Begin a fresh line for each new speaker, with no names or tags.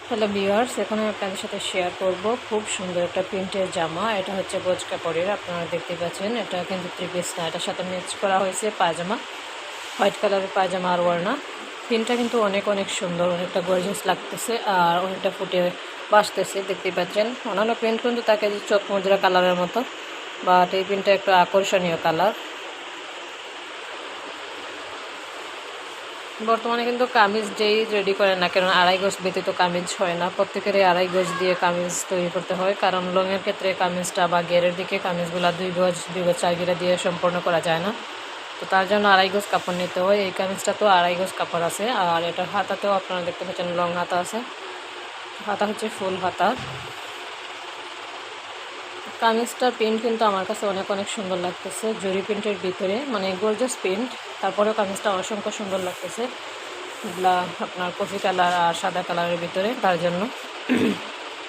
Hello viewers, এখন আমি আপনাদের সাথে শেয়ার করব খুব সুন্দর একটা প্রিন্টের জামা। এটা হচ্ছে গোজ কাপড়ের, আপনারা দেখতে পাচ্ছেন। এটা কিন্তু থ্রি পিস না, এটার সাথে ম্যাচ করা হয়েছে পায়জামা, হোয়াইট কালারের পায়জামা আর ওড়না। প্রিন্টটা কিন্তু অনেক অনেক সুন্দর, অনেকটা গর্জিয়াস লাগতেছে আর অনেকটা ফুটে বাসতেছে, দেখতে পাচ্ছেন। অন্যান্য প্রিন্ট কিন্তু তাকে চোখ মুদ্রা কালারের মতো, বাট এই প্রিন্টটা একটু আকর্ষণীয় কালার। বর্তমানে কিন্তু কামিজ যেই রেডি করে না কেন আড়াই গজ ব্যতীত কামিজ হয় না, প্রত্যেকেরই আড়াই গজ দিয়ে কামিজ তৈরি করতে হয়, কারণ লংয়ের ক্ষেত্রে কামিজটা বা গেরের দিকে কামিজগুলো 2 গজ 4 গিরা দিয়ে সম্পূর্ণ করা যায় না। তো তার জন্য আড়াই গজ কাপড় নিতে হয়। এই কামিজটা তো আড়াই গজ কাপড় আছে, আর এটার হাতাতেও আপনারা দেখতে পাচ্ছেন লং হাতা আছে, হাতা হচ্ছে ফুল হাতা। কামিজটার প্রিন্ট কিন্তু আমার কাছে অনেক অনেক সুন্দর লাগতেছে, জরি প্রিন্টের ভিতরে, মানে গর্জিয়াস প্রিন্ট। তারপরেও কামিজটা অসংখ্য সুন্দর লাগতেছে, এগুলা আপনার কফি কালার আর সাদা কালারের ভিতরে, তার জন্য